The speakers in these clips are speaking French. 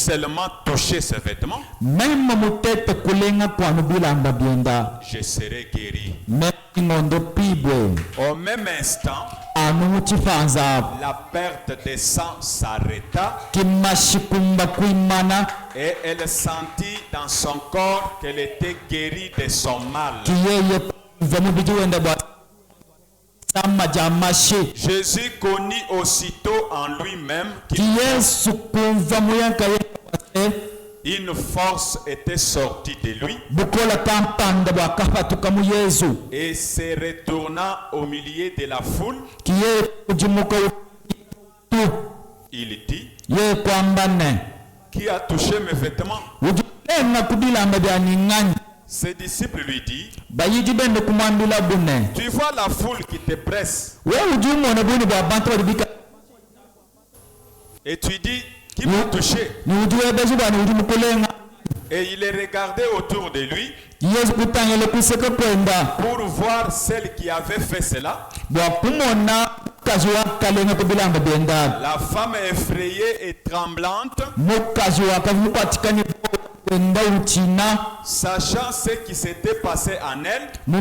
seulement toucher ses vêtements, je serai guéri. Au même instant, la perte de sang s'arrêta et elle sentit dans son corps qu'elle était guérie de son mal. Jésus connut aussitôt en lui-même qu'une force était sortie de lui et se retourna au milieu de la foule. Il dit: qui a touché mes vêtements? Ses disciples lui disent: tu vois la foule qui te presse et tu dis qui m'a touché? Et il est regardé autour de lui pour voir celle qui avait fait cela. La femme effrayée et tremblante, sachant ce qui s'était passé en elle, vint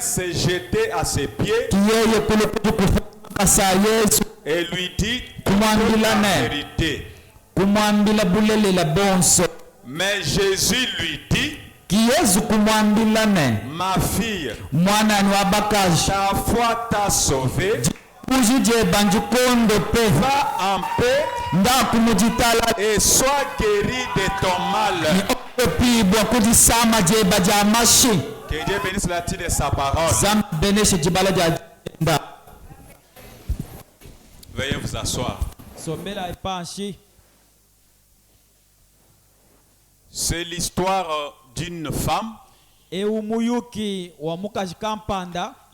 se jeter à ses pieds et lui dit la vérité. Mais Jésus lui dit: ma fille, ta foi t'a sauvée. Va en paix et sois guéri de ton mal. Que Dieu bénisse la titre de sa parole. Veuillez vous asseoir. C'est l'histoire d'une femme.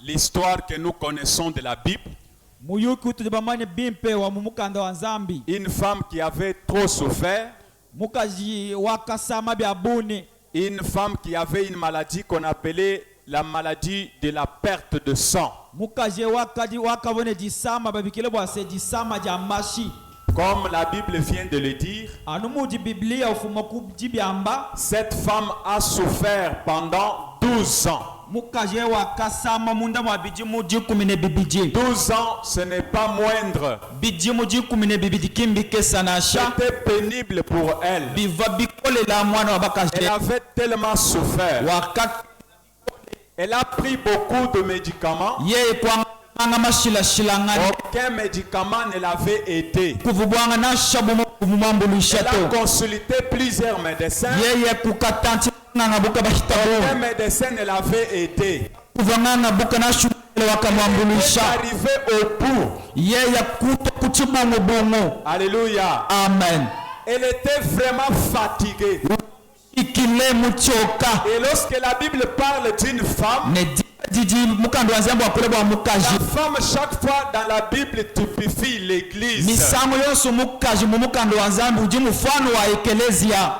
L'histoire que nous connaissons de la Bible. Une femme qui avait trop souffert. Une femme qui avait une maladie qu'on appelait la maladie de la perte de sang. Comme la Bible vient de le dire, cette femme a souffert pendant 12 ans. 12 ans, ce n'est pas moindre. C'était pénible pour elle. Elle avait tellement souffert. Elle a pris beaucoup de médicaments. Aucun médicament ne l'avait aidé. Elle a consulté plusieurs médecins. Aucun médecin ne l'avait aidé. Elle est arrivée au bout. Alléluia. Amen. Elle était vraiment fatiguée. Et lorsque la Bible parle d'une femme, la femme, chaque fois dans la Bible, typifie l'église.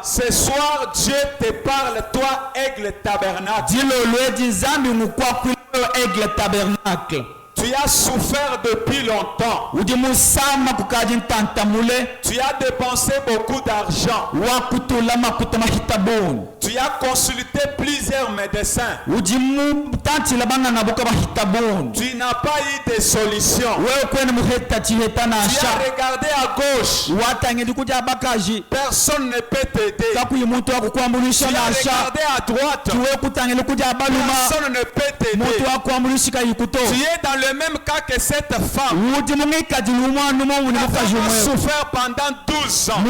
Ce soir, Dieu te parle, toi, Aigle Tabernacle. Tu as souffert depuis longtemps. Tu as dépensé beaucoup d'argent. Tu as consulté plusieurs médecins. Tu n'as pas eu de solution. Tu as regardé à gauche. Personne ne peut t'aider. Tu as regardé à droite. Personne ne peut t'aider. Tu es dans le même cas que cette femme. Elle a souffert pendant 12 ans.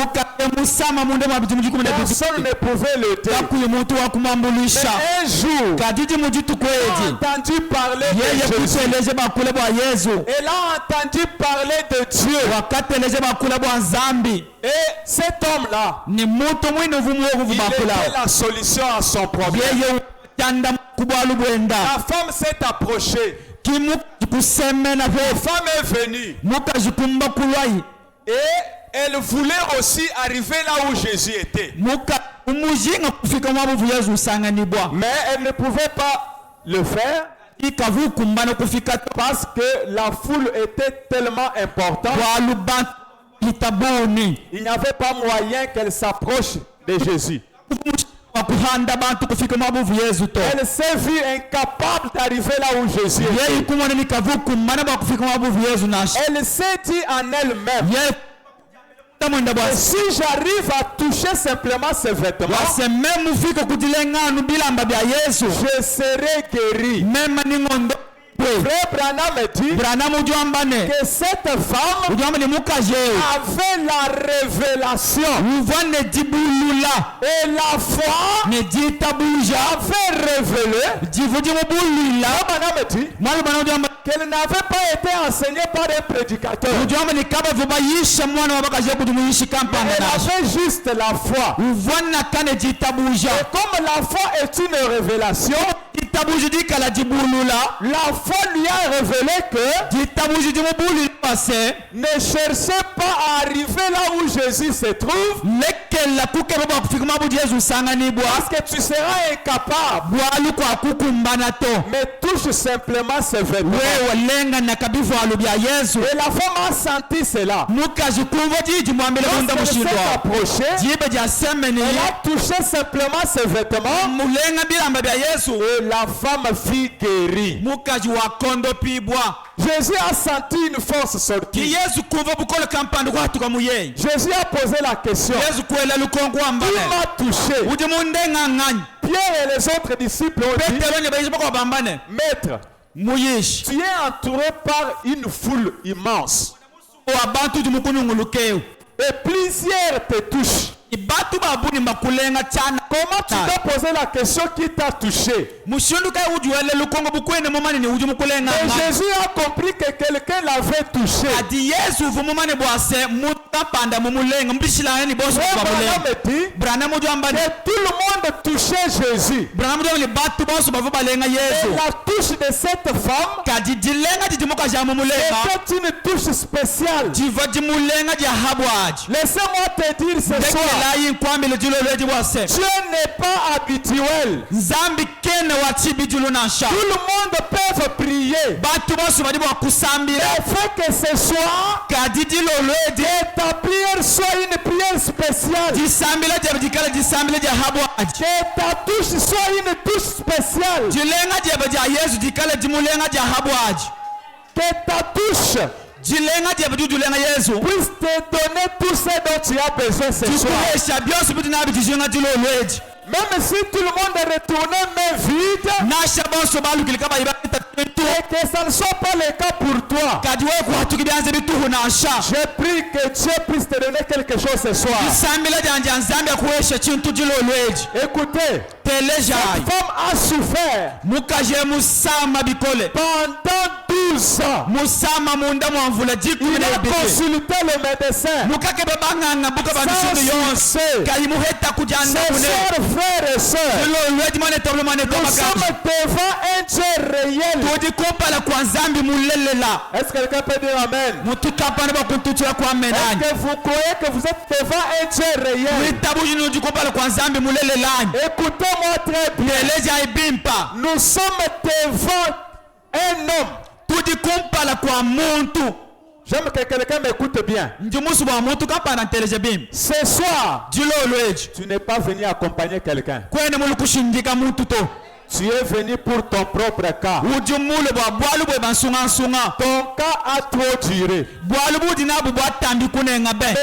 Personne ne pouvait l'aider. Mais un jour, elle a entendu parler de Jésus. Elle a entendu parler de Dieu. Et cet homme-là, il était la solution à son problème. La femme s'est approchée. La femme est venue. Et elle voulait aussi arriver là où Jésus était. Mais elle ne pouvait pas le faire parce que la foule était tellement importante. Il n'y avait pas moyen qu'elle s'approche de Jésus. Elle s'est vue incapable d'arriver là où Jésus est. Elle s'est dit en elle-même, si j'arrive à toucher simplement ses vêtements, je serai guéri. Frère Branham me dit que cette femme avait la révélation et la foi avait révélé. Branham me dit qu'elle n'avait pas été enseignée par un prédicateur. Elle avait juste la foi. Et comme la foi est une révélation, la foi lui a révélé que ne cherchez pas à arriver là où Jésus se trouve, parce que tu seras incapable. Mais touche simplement ses vêtements. Et la femme a senti cela. Lorsqu'elle s'est approchée, elle a touché simplement ses vêtements. Et la femme fut guérie. Jésus a senti une force sortir. Jésus a posé la question, qui m'a touché? Pierre et les autres disciples ont dit, Maître, tu es entouré par une foule immense et plusieurs te touchent. Comment tu dois poser la question qui t'a touché? Mais Jésus a compris que quelqu'un l'avait touché. Branham me dit que tout le monde touchait Jésus. Et la touche de cette femme était une touche spéciale. Laissez-moi te dire ce soir, Dieu n'est pas habituel. Tout le monde peut prier. Mais fait que ce soir, que ta prière soit une prière spéciale. Que ta touche soit une touche spéciale. Que ta touche puisse te donner tout ce dont tu as besoin ce soir. Même si tout le monde est retourné main vide, et que ça ne soit pas le cas pour toi, je prie que Dieu puisse te donner quelque chose ce soir. Écoutez, cette femme a souffert pendant 12 ans. Il a consulté le médecin sans succès. Frères et sœurs, nous sommes devant un Dieu réel. Est-ce que quelqu'un peut dire Amen? Est-ce que vous croyez que vous êtes devant un Dieu réel? Écoutez-moi très bien. Nous sommes devant un homme. J'aime que quelqu'un m'écoute bien. Ce soir, tu n'es pas venu accompagner quelqu'un. Tu es venu pour ton propre cas. Ton cas a trop duré.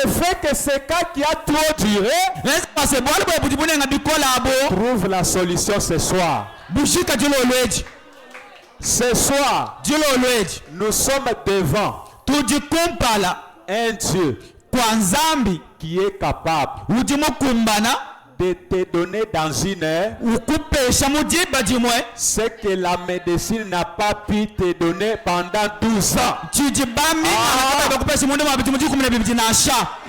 Le fait que ce cas qui a trop duré, trouve la solution ce soir. Ce soir, nous sommes devant un Dieu qui est capable de te donner dans une heure ce que la médecine n'a pas pu te donner pendant 12 ans.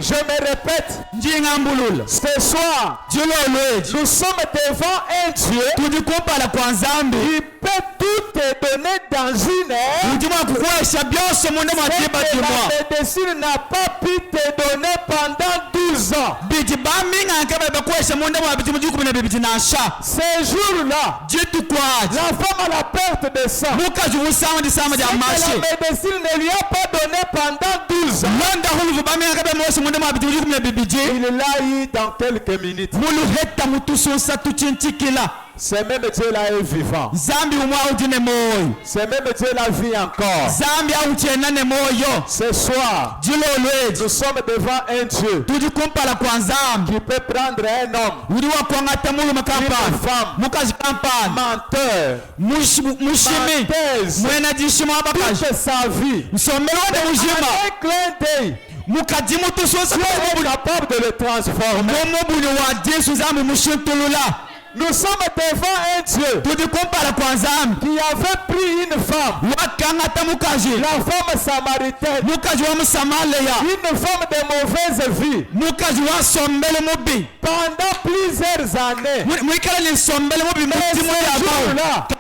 Je me répète, ce soir, nous sommes devant un Dieu qui peut tout te donner dans une heure ce que la médecine n'a pas pu te donner pendant 12 ans. Ces jours-là, la femme a la perte de sang. Et la médecine ne lui a pas donné pendant 12 ans. Il l'a eu dans quelques minutes. C'est même Dieu là est vivant. C'est même Dieu la vie encore. Ce soir, nous sommes devant un Dieu qui peut prendre un homme, une femme, menteur, menteuse, toute sa vie. Un clin d'œil, Dieu est capable de le transformer. Nous sommes devant un Dieu qui avait pris une femme, la femme samaritaine, une femme de mauvaise vie, pendant plusieurs années.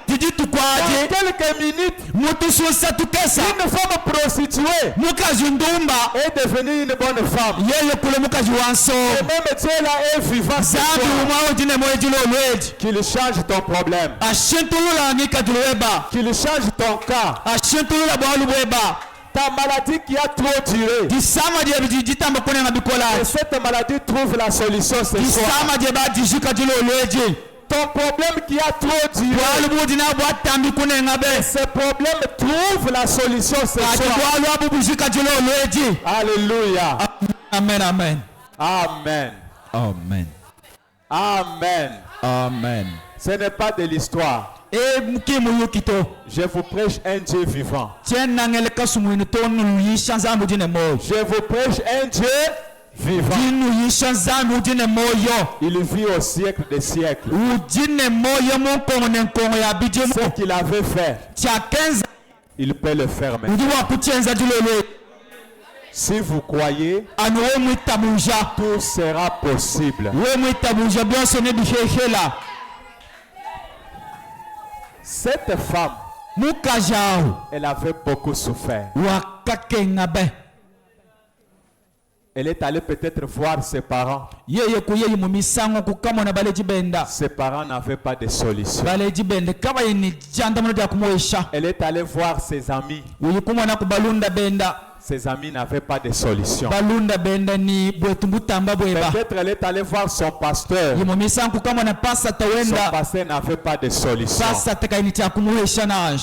Dans quelques minutes, une femme prostituée est devenue une bonne femme. Et même Dieu là est vivant. Qu'il change ton problème. Qu'il change ton cas. Ta maladie qui a trop duré. Et cette maladie trouve la solution ce soir. Ton problème qui a trop duré. Ce problème trouve la solution ce soir. Alléluia. Amen, amen. Amen. Amen. Amen. Amen. Ce n'est pas de l'histoire. Je vous prêche un Dieu vivant. Je vous prêche un Dieu vivant. Il vit au siècle des siècles. Ce qu'il avait fait, il peut le faire maintenant. Si vous croyez, tout sera possible. Cette femme, elle avait beaucoup souffert. Elle est allée peut-être voir ses parents. Ses parents n'avaient pas de solution. Elle est allée voir ses amis. Ses amis n'avaient pas de solution. Peut-être elle est allée voir son pasteur. Son pasteur n'avait pas de solution.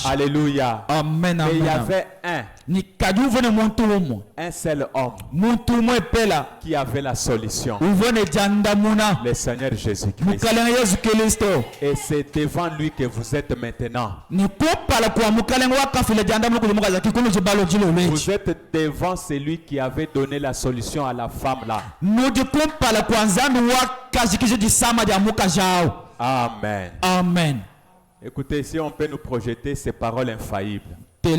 Alléluia. Amen, et il y amen. avait un seul homme qui avait la solution. Le Seigneur Jésus-Christ. Et c'est devant lui que vous êtes maintenant. Vous êtes devant celui qui avait donné la solution à la femme là. Amen. Amen. Écoutez, si on peut nous projeter ces paroles infaillibles. Je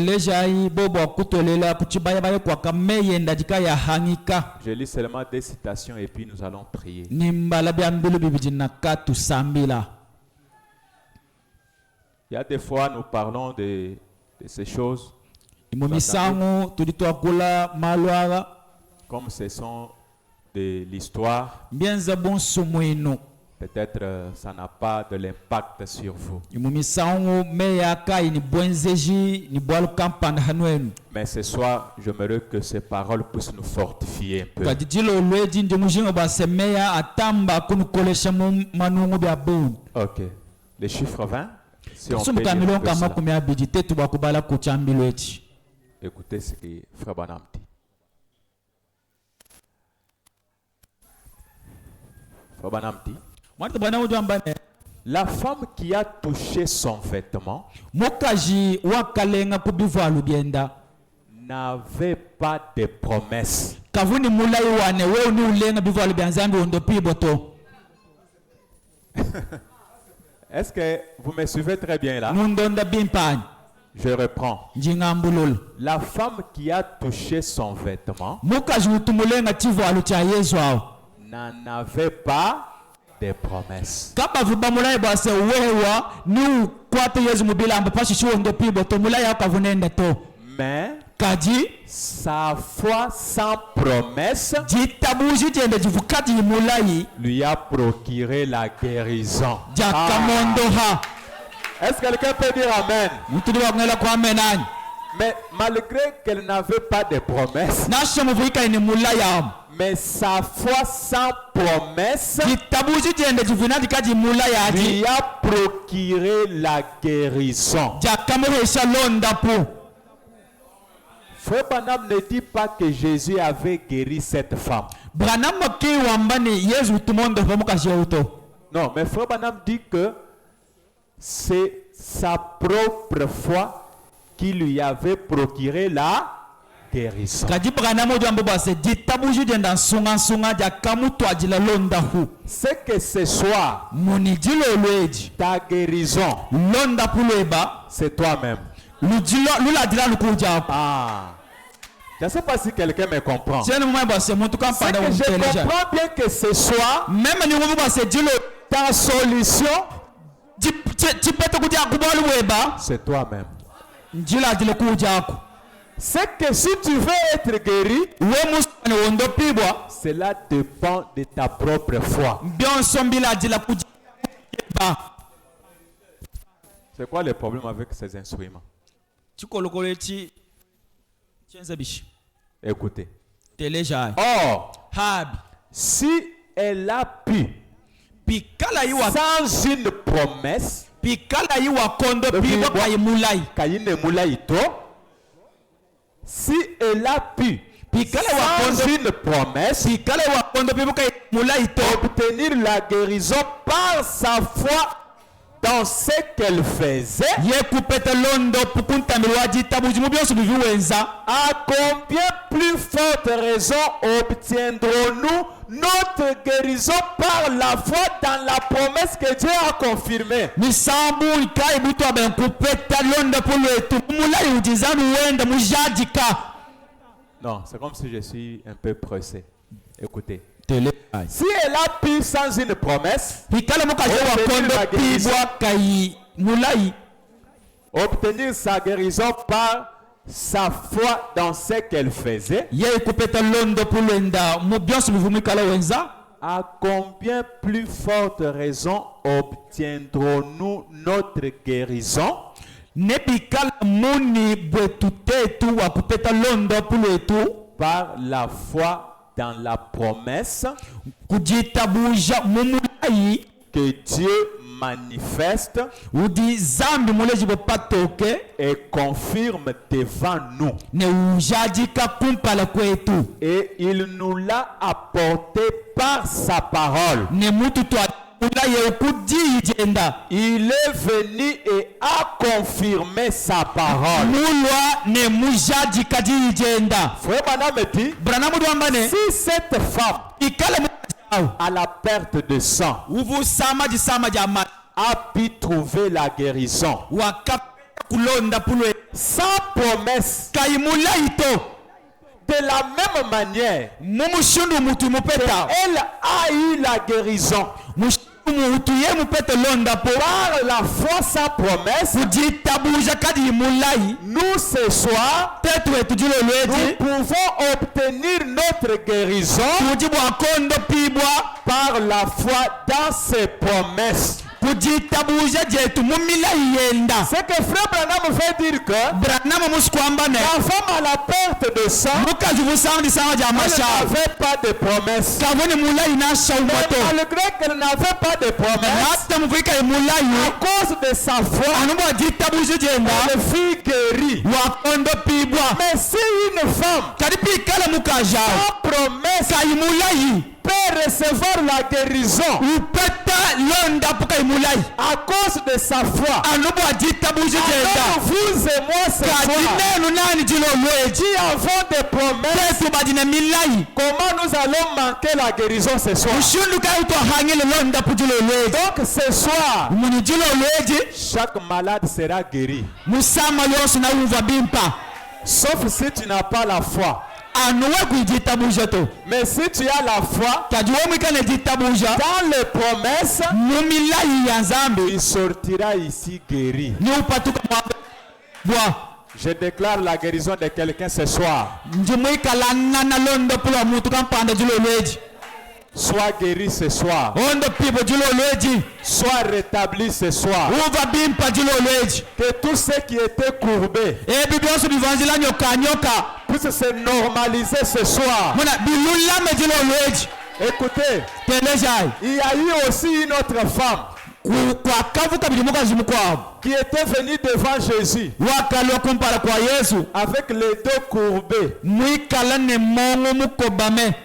lis seulement des citations et puis nous allons prier. Il y a des fois nous parlons de ces choses. Comme ce sont de l'histoire. Peut-être ça n'a pas de l'impact sur vous. Mais ce soir, j'aimerais que ces paroles puissent nous fortifier un peu. Ok. Le chiffre 20. Si on peut lire cela. Écoutez ce que Frère Branham dit. Frère Branham dit. La femme qui a touché son vêtement n'avait pas de promesse. Est-ce que vous me suivez très bien là? Je reprends. La femme qui a touché son vêtement n'en avait pas de promesses. Mais kadi sa foi sans promesse jitabuji jende jivukati mulai lui a procuré la guérison. jakamondoha. Est-ce que quelqu'un peut dire amen? Mutudi wangela kwa menani. Mais malgré qu'elle n'avait pas de promesse, Nasho muvika ni mulai am. mais sa foi sans promesse Jitabuji jende jivinati kadi mulai aji. lui a procuré la guérison. Jakamohesha londa pu. Frère Branham ne dit pas que Jésus avait guéri cette femme. Branham ki wambani Yesu tumondo pamuka sheuto. Non, mais Frère Branham dit que c'est sa propre foi qui lui avait procuré la guérison. Kadi Branham ojambo base jitabuji jende sunga jakamu twajila londa hu. C'est que ce soir, Muni jilo lweji. ta guérison, Londa pu lweba. c'est toi-même. Lula dila lukuja. Ah. Je ne sais pas si quelqu'un me comprend. C'est C'est que je comprends bien que ce soir, même ni nguvu base jilo ta solution, chipete kuja kubalu weba c'est toi-même. njila dile kuja ku. C'est que si tu veux être guéri, We musane wondo pibwa cela dépend de ta propre foi. bionso mbila dila kuja ba. C'est quoi le problème avec ces instruments? Chikolokole chi chenza bishi. Écoutez. Teleja. Or, Habi. si elle a pu, Pikala yiwa sans une promesse, pikala yiwa kondo pibwa kai mulai. Kayine Moulaïto, si elle a pu, Pikala wa sans kondo une promesse, pikala wa kondo pibwa kai mulai to. obtenir la guérison par sa foi dans ce qu'elle faisait, Ye kupete londo pukunta milwaji tabuji mubionso biviwenza. à combien plus forte raison obtiendrons-nous notre guérison par la foi dans la promesse que Dieu a confirmée? Misambu ikai butu aben kupeta londo pulwetu mulai ujizanu wenda mujadika. Non, c'est comme si je suis un peu pressé. Écoutez. Tele. Si elle a pu sans une promesse, Pikala mukaje wa kondo pibwa kai mulai. obtenir sa guérison par sa foi dans ce qu'elle faisait, Ye kupeta londo pulwenda mubionso bivumikala wenza. à combien plus forte raison obtiendrons-nous notre guérison Ne pikala muni bwetu tetu wa kupeta londo pulwetu par la foi dans la promesse kujitabuja mumulai que Dieu manifeste udi zambi muleji bopatoke et confirme devant nous. ne ujadika kumpala kwetu Et il nous l'a apporté par sa parole. ne mutu twulaye ukudi jenda Il est venu et a confirmé sa parole. mulwa ne mujadika jenda. Frère Branham me dit, Branham duambane si cette femme, ikala mujau à la perte de sang, uvu sama jama a pu trouver la guérison wakap kulonda pulwe sans promesse, kai mulai to de la même manière, mumushundu mutu mupeta elle a eu la guérison mutu ye mupeta londa po par la foi sans promesse. kujitabuja kadi mulai. Nous ce soir, Tetu wetu jilo nous lweji pouvons obtenir notre guérison kujibu akondo pibwa par la foi dans ses promesses. kujitabuja jetu mumila yenda. C'est que frère Branham veut dire que Branham muskwambane la femme à la perte de sang, mukazi busandi sawa ja elle masha n'avait pas de promesse. kavoni mulai na Mais shaumato malgré qu'elle n'avait pas de promesse, hata muvika mulai à cause de sa foi, anubo jitabuja jenda elle fut guérie. wakondo pibwa. Mais si une femme Kadi pikala mukaja sans promesse kai mulai peut recevoir la guérison upeta londa pukai mulai à cause de sa foi, anubo jitabuja jenda alors vous et moi ce kadi soir, nenu nani jilo lweji qui avons des promesses, tetu badina milai comment nous allons manquer la guérison ce soir? ushundu kai to hangile londa pujilo lweji. Donc ce soir, Muni jilo lweji chaque malade sera guéri. musama yonso na uva bimpa Sauf si tu n'as pas la foi. anuwe kujitabuja to Mais si tu as la foi kadi womwikane jitabuja dans les promesses, mumilai ya nzambi il sortira ici guéri. ni upatuka bwa Je déclare la guérison de quelqu'un ce soir. Sois guéri ce soir. Sois rétabli ce soir. Que tous ceux qui étaient courbés puissent se normaliser ce soir. Écoutez, il y a eu aussi une autre femme qui était venue devant Jésus avec les dos courbés.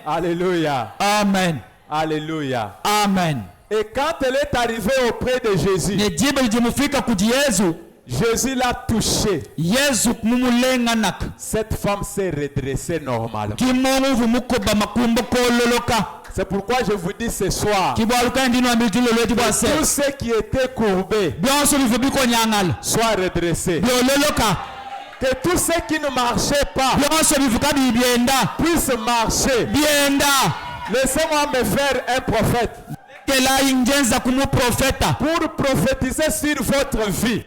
Alléluia. Amen. Alléluia. Amen. Et quand elle est arrivée auprès de Jésus, Jésus l'a touchée. Cette femme s'est redressée normalement. C'est pourquoi je vous dis ce soir, tous ceux qui étaient courbés soient redressés. Que tous ceux qui ne marchaient pas puissent marcher. Laissez-moi me faire un prophète pour prophétiser sur votre vie.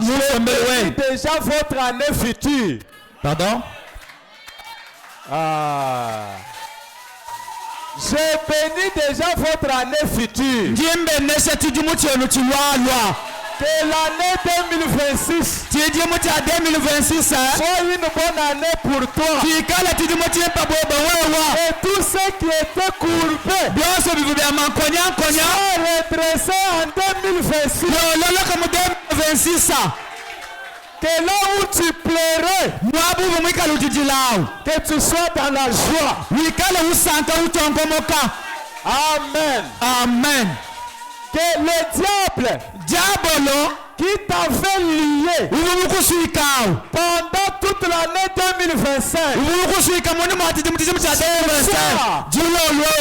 C'est déjà votre année future. Pardon? Je bénis déjà votre année future. Que l'année 2026 soit une bonne année pour toi. Et tous ceux qui étaient courbés soient redressés en 2026. Que là où tu pleurais, que tu sois dans la joie. Amen. Amen. Que le diable qui t'avait lié pendant toute l'année 2025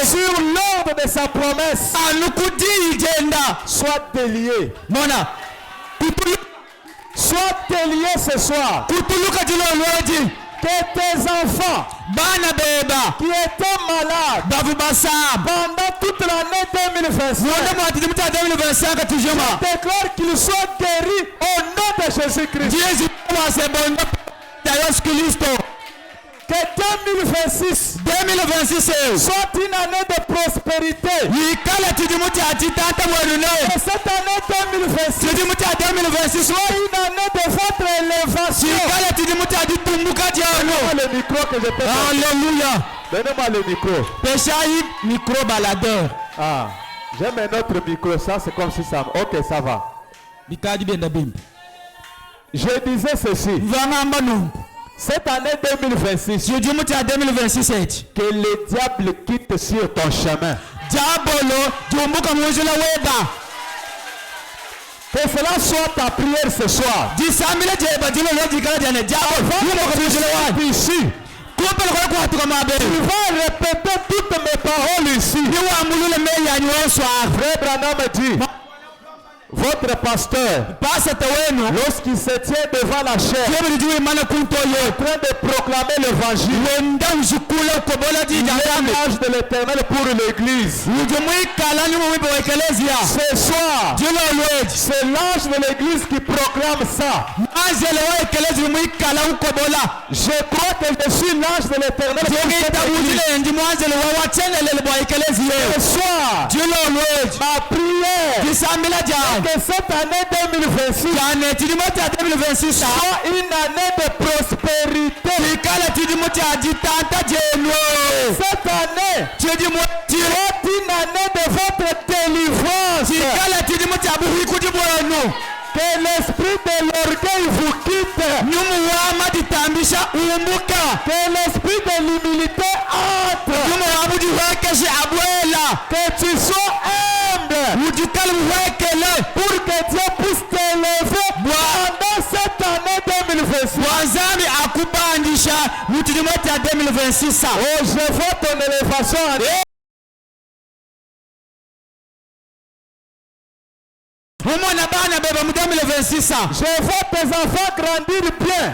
sur l'ordre de sa promesse soit délié. Sois délié ce soir. Que tes enfants qui étaient malades pendant toute l'année 2025, déclare qu'ils soient guéris au nom de Jésus-Christ. Que 2026 soit une année de prospérité. Et cette année 2026 soit une année de votre élévation. Donnez-moi le micro que je peux faire. Alléluia. Donnez-moi le micro. Ah, j'aime un autre micro. Ça, c'est comme si ça... Ok, ça va. Je disais ceci. Cette année 2026, que le diable quitte sur ton chemin. Que cela soit ta prière ce soir. Ici, tu vas répéter toutes mes paroles ici. Frère Branham dit, votre pasteur, lorsqu'il se tient devant la chair, en train de proclamer l'évangile, il est l'âge de l'Éternel pour l'église. Ce soir, c'est l'âge de l'église qui proclame ça. Je crois que je suis l'âge de l'Éternel pour cette église. Ce soir, ma prière, que cette année 2026 soit une année de prospérité. Cette année soit une année de votre délivrance. Que l'esprit de l'orgueil vous quitte. Que l'esprit de l'humilité entre. Que tu sois humble. Pour que Dieu puisse t'élever pendant cette année 2026. Oh, je vois ton élévation. Je vois tes enfants grandir bien.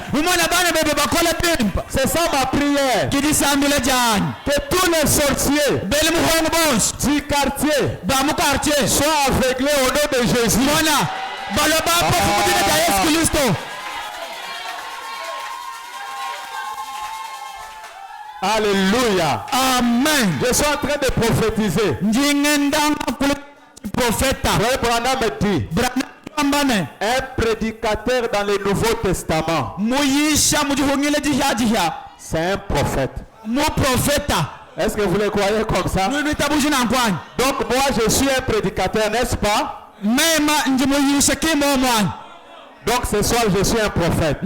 C'est ça ma prière. Que tous les sorciers du quartier soient aveuglés au nom de Jésus. baloba pofu mudine ta Yesu Kristo. Alléluia. Amen. Je suis en train de prophétiser. Frère Branham me dit, un prédicateur dans le Nouveau Testament, c'est un prophète. Est-ce que vous le croyez comme ça? Donc moi je suis un prédicateur, n'est-ce pas? Donc ce soir je suis un prophète.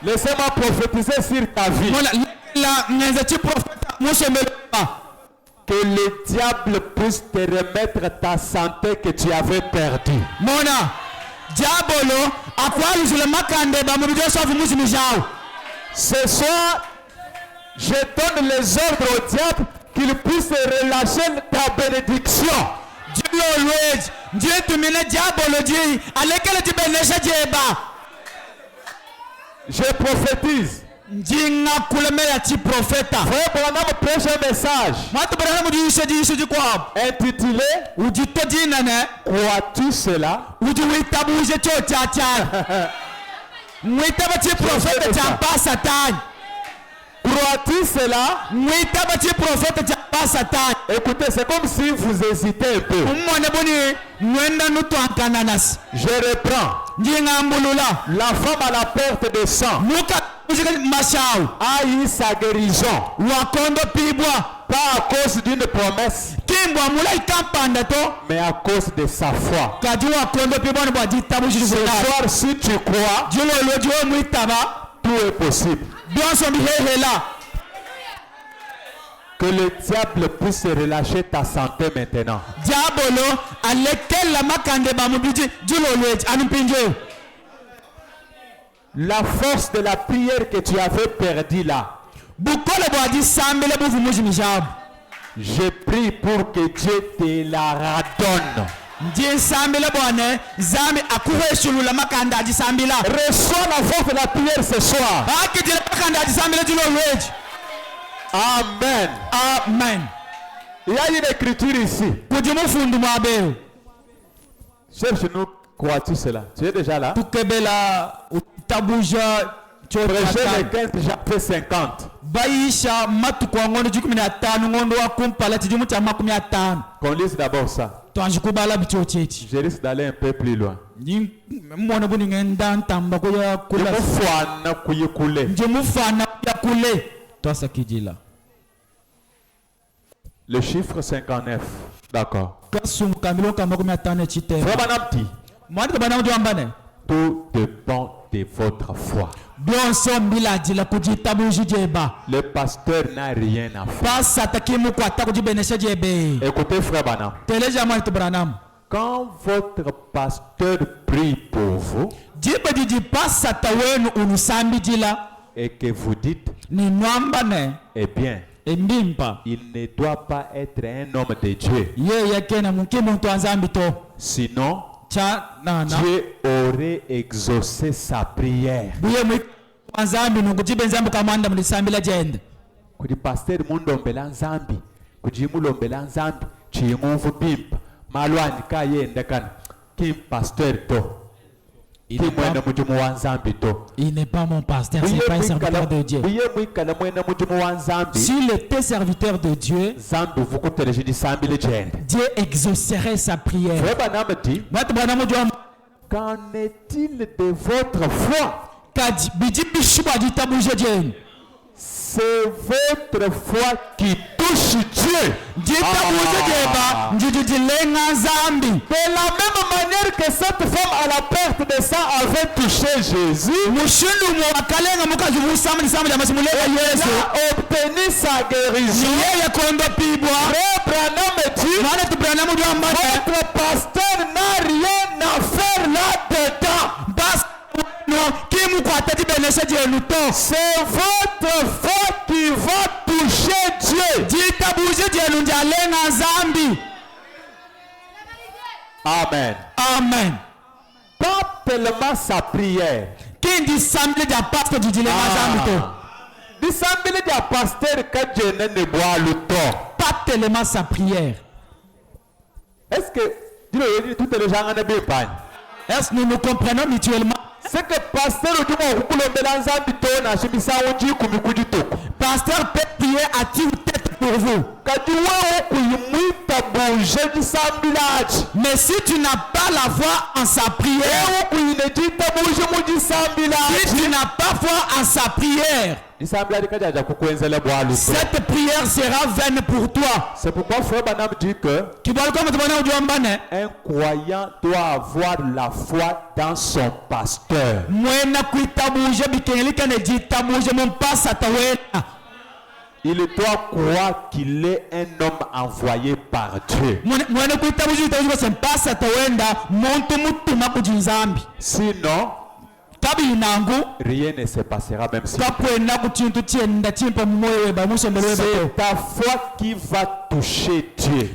Laissez-moi prophétiser sur ta vie. Que le diable puisse te remettre ta santé que tu avais perdue. Ce soir, je donne les ordres au diable qu'il puisse relâcher ta bénédiction. Je prophétise. Frère Branham prêche un message intitulé Crois-tu cela? Crois-tu cela? Écoutez, c'est comme si vous hésitez un peu. Je reprends. La femme à la perte de sang a eu sa guérison. Pas à cause d'une promesse, mais à cause de sa foi. Ce soir, si tu crois, tout est possible. Que le diable puisse relâcher ta santé maintenant. La force de la prière que tu avais perdue là, je prie pour que Dieu te la redonne. Reçois la force de la prière ce soir. Amen. Amen. Il y a une écriture ici. Cherche-nous, crois-tu cela? Tu es déjà là? Prêchez le 15 chapitre 50. Qu'on lise d'abord ça. Je risque d'aller un peu plus loin. Le chiffre 59. D'accord. Tout dépend de votre foi. Le pasteur n'a rien à faire. Écoutez, frère Branham. Quand votre pasteur prie pour vous et que vous dites, eh bien, il ne doit pas être un homme de Dieu. Sinon, Dieu aurait exaucé sa prière. Kudi pasteur mundombela nzambi, kudi mulombela nzambi, chimuvu pimpa, malwani ka yenda kana, kim pasteur to. Il n'est pas mon pasteur, c'est pas un serviteur de Dieu. S'il était serviteur de Dieu, Dieu exaucerait sa prière. Qu'en est-il de votre foi? C'est votre foi qui touche Dieu. De la même manière que cette femme à la perte de sang avait touché Jésus, elle a obtenu sa guérison. Votre pasteur n'a rien à faire là-dedans. C'est votre foi qui va toucher Dieu. Amen. Amen. Pas tellement sa prière. Dissemble de pasteur que Dieu ne boit le temps. Pas tellement sa prière. Est-ce que Est-ce que nous nous comprenons mutuellement? C'est que pasteur Pasteur peut prier à tue-tête pour vous. Mais si tu n'as pas la foi en sa prière, si tu n'as pas foi en sa prière, cette prière sera vaine pour toi. C'est pourquoi Frère Branham dit que un croyant doit avoir la foi dans son pasteur. Il doit croire qu'il est un homme envoyé par Dieu. Sinon, rien ne se passera même si c'est ta foi qui va toucher Dieu.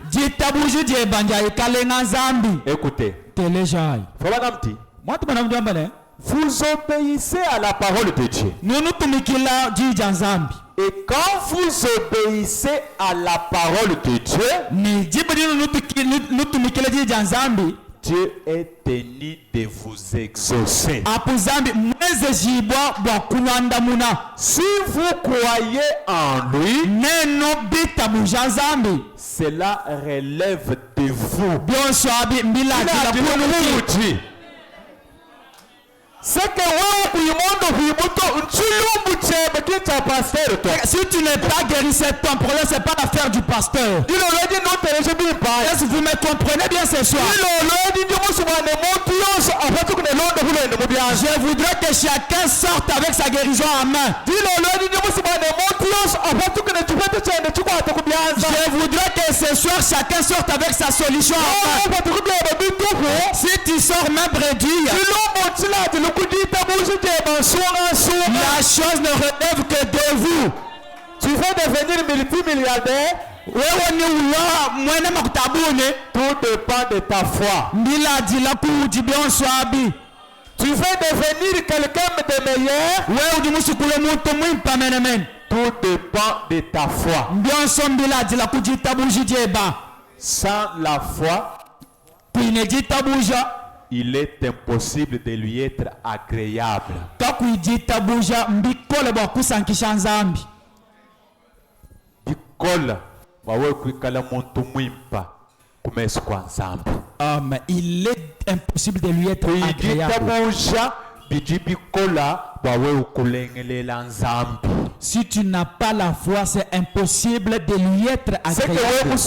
Écoutez, vous obéissez à la parole de Dieu. Et quand vous obéissez à la parole de Dieu, Dieu est tenu de vous exaucer. Si vous croyez en lui, cela relève de vous. C'est que si tu n'es pas guéri, c'est ton problème, c'est pas l'affaire du pasteur. Est-ce que vous me comprenez bien ce soir? Je voudrais que chacun sorte avec sa guérison en main. Je voudrais que ce soir chacun sorte avec sa solution en main. Si tu sors même réduit, la chose ne relève que de vous. Tu veux devenir multimilliardaire? Tout dépend de ta foi. Tu veux devenir quelqu'un de meilleur? Tout dépend de ta foi. Sans la foi, il est impossible de lui être agréable. Il est impossible de lui être agréable. Si tu n'as pas la foi, c'est impossible de lui être agréable.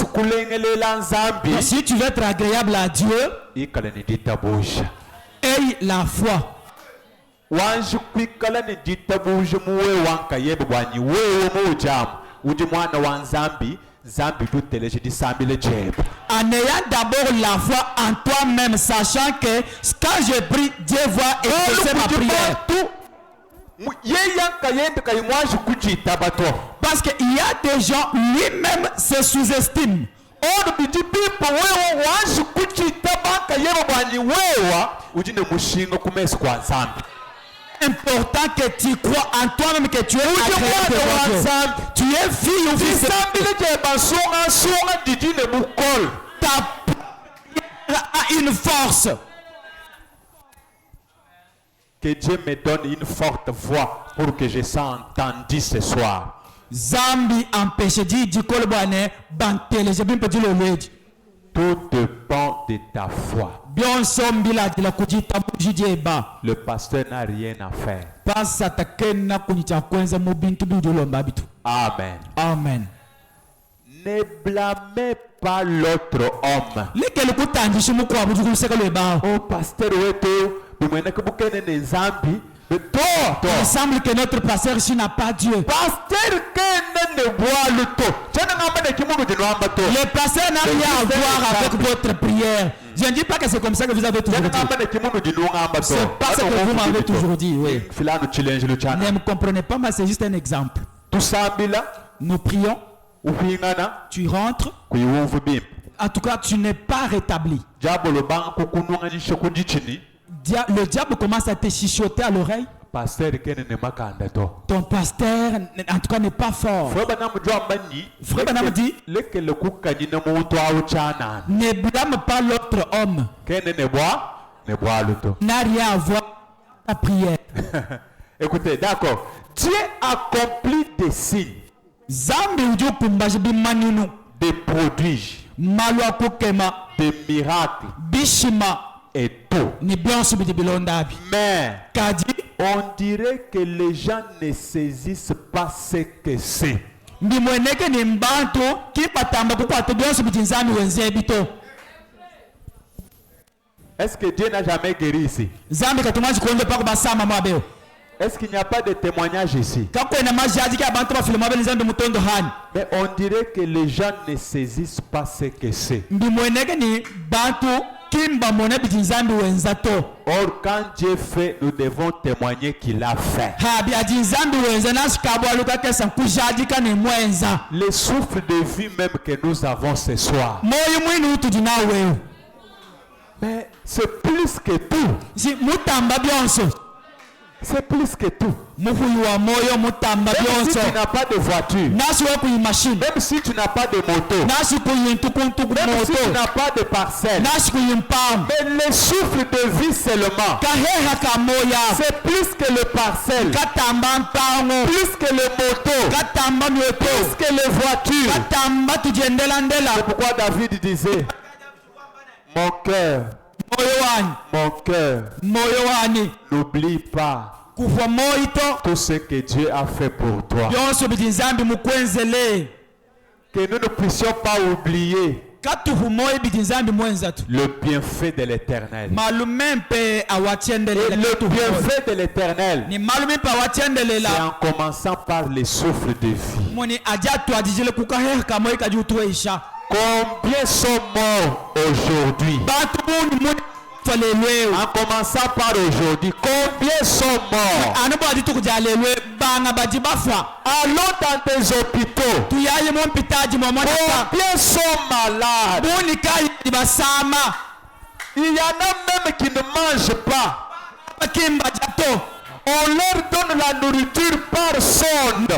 Si tu veux être agréable à Dieu, aie la foi. En ayant d'abord la foi en toi-même, sachant que quand je prie, Dieu voit exaucer ma prière. Parce qu'il y a des gens, lui-même se sous-estime. Important que tu crois en toi-même que tu es agréable. Tu es fille ou fils. Ta prière a une force. Que Dieu me donne une forte voix pour que je sois entendu ce soir. Zambi empêche du kolbane bantele je bin petit le lead. Tout dépend de ta foi. Le pasteur n'a rien à faire. Amen. Amen. Ne blâmez pas l'autre homme. Oh pasteur, il semble que notre pasteur ici n'a pas Dieu. Le pasteur n'a rien à voir avec votre prière. Je ne dis pas que c'est comme ça que vous avez toujours dit. C'est pas ce que vous m'avez toujours dit. Oui. Ne me comprenez pas, mais c'est juste un exemple. Nous prions. Tu rentres. En tout cas, tu n'es pas rétabli. Le diable commence à te chuchoter à l'oreille. Ton pasteur, en tout cas, n'est pas fort. Frère Branham dit, ne blâme pas l'autre homme. N'a rien à voir avec ta prière. Écoutez, d'accord. Dieu accomplit des signes, des prodiges, des miracles et tout. Mais on dirait que les gens ne saisissent pas ce que c'est. Est-ce que Dieu n'a jamais guéri ici? Est-ce qu'il n'y a pas de témoignage ici? Mais on dirait que les gens ne saisissent pas ce que c'est. Or, quand Dieu fait, nous devons témoigner qu'il a fait. Le souffle de vie même que nous avons ce soir. Mais c'est plus que tout. C'est plus que tout. Même si tu n'as pas de voiture, même si tu n'as pas de moto, même si tu n'as pas de parcelle, mais le souffle de vie seulement, c'est plus que le parcelle, plus que le moto, plus que les voitures. C'est pourquoi David disait, mon cœur, n'oublie pas tout ce que Dieu a fait pour toi. Que nous ne puissions pas oublier le bienfait de l'Éternel. Le bienfait de l'Éternel, c'est en commençant par le souffle de vie. Combien sont morts aujourd'hui? En commençant par aujourd'hui, combien sont morts? Allons dans des hôpitaux. Combien sont malades? Il y en a même qui ne mangent pas. On leur donne la nourriture par sonde.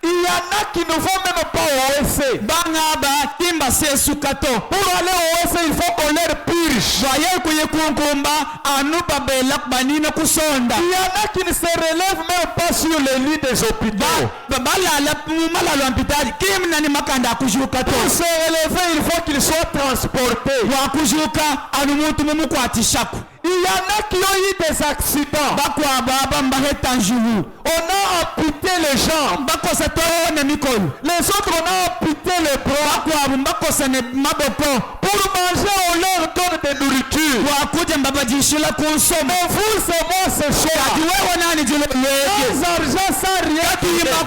Il y en a qui ne vont même pas au WC. Pour aller au WC, il faut qu'on leur purge. Il y en a qui ne se relèvent même pas sur les lits des hôpitaux. Pour se relever, il faut qu'ils soient transportés. Il y en a qui ont eu des accidents. On a amputé les jambes. Les autres, on a amputé les bras. Pour manger, on leur donne de nourriture. Mais vous, c'est moi ce soir. Sans argent, sans rien. Tu es là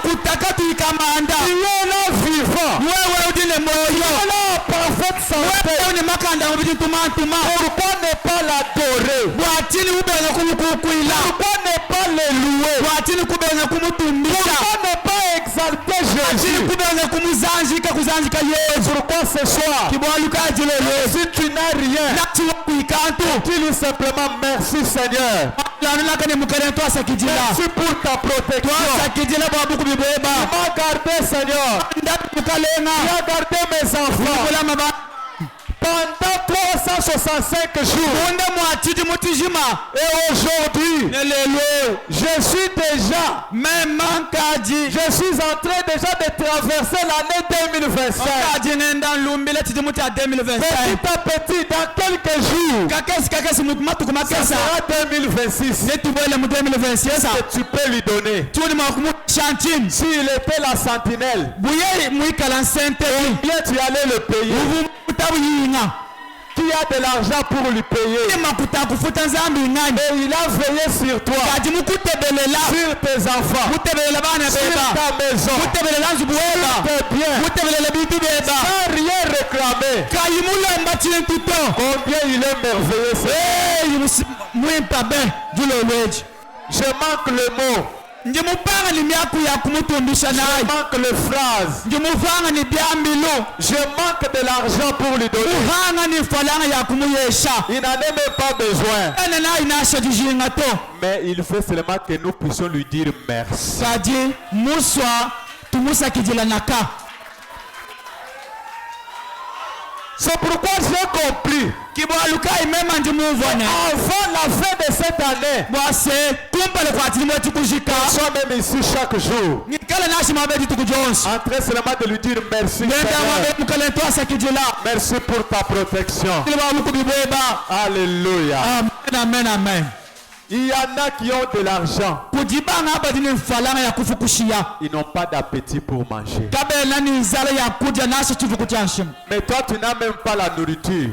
vivant. Tu es là en parfaite santé. Pourquoi ne pas l'adorer? Pourquoi ne pas le louer? Pourquoi ne pas exalter Jésus? Pourquoi ce soir, si tu n'as rien, dis-lui simplement merci Seigneur. Merci pour ta protection. Tu m'as gardé Seigneur. Tu as gardé mes enfants pendant 365 jours. Et aujourd'hui, je suis déjà en train déjà de traverser l'année 2025. Petit à petit, dans quelques jours, ça sera 2026. Est-ce que tu peux lui donner? S'il était la sentinelle, combien tu allais le payer? Qui a de l'argent pour lui payer? Et il a veillé sur toi, sur tes enfants, sur ta maison, sur tes biens, sans rien réclamer. Combien il est merveilleux. Je manque le mot. Je manque les phrases. Je manque de l'argent pour lui donner. Il n'en a même pas besoin. Mais il faut seulement que nous puissions lui dire merci. C'est pourquoi j'ai compris. Avant la fin de cette année, nous sommes même ici chaque jour. En train seulement de lui dire merci. Merci pour ta protection. Alléluia. Amen, amen. Il y en a qui ont de l'argent. Ils n'ont pas d'appétit pour manger. Mais toi, tu n'as même pas la nourriture.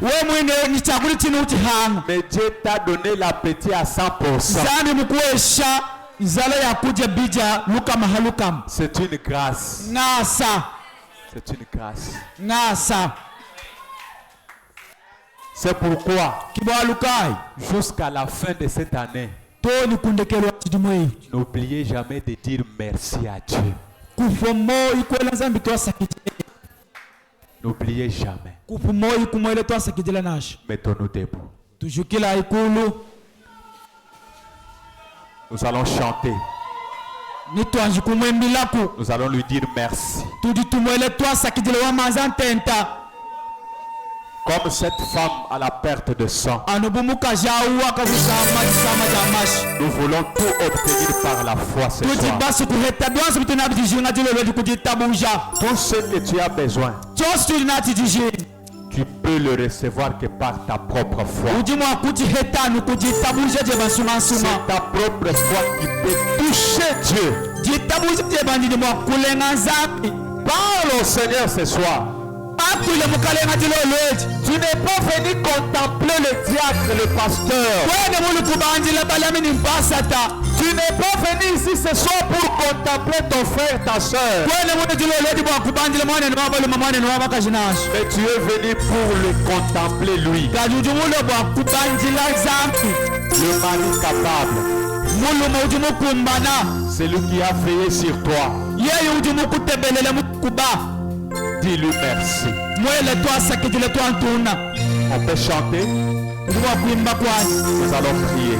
Mais Dieu t'a donné l'appétit à 100%. C'est une grâce. C'est une grâce. C'est pourquoi, jusqu'à la fin de cette année, n'oubliez jamais de dire merci à Dieu. N'oubliez jamais. Mettons-nous debout. Nous allons chanter. Nous allons lui dire merci. Comme cette femme à la perte de sang. Nous voulons tout obtenir par la foi ce soir. Tout ce que tu as besoin, tu peux le recevoir que par ta propre foi. C'est ta propre foi qui peut toucher Dieu. Parle au Seigneur ce soir. Tu n'es pas venu contempler le diacre, le pasteur. Tu n'es pas venu ici ce soir pour contempler ton frère, ta soeur. Mais tu es venu pour le contempler lui. Le mari capable. Celui qui a veillé sur toi. Dis-lui merci. On peut chanter. Nous allons prier.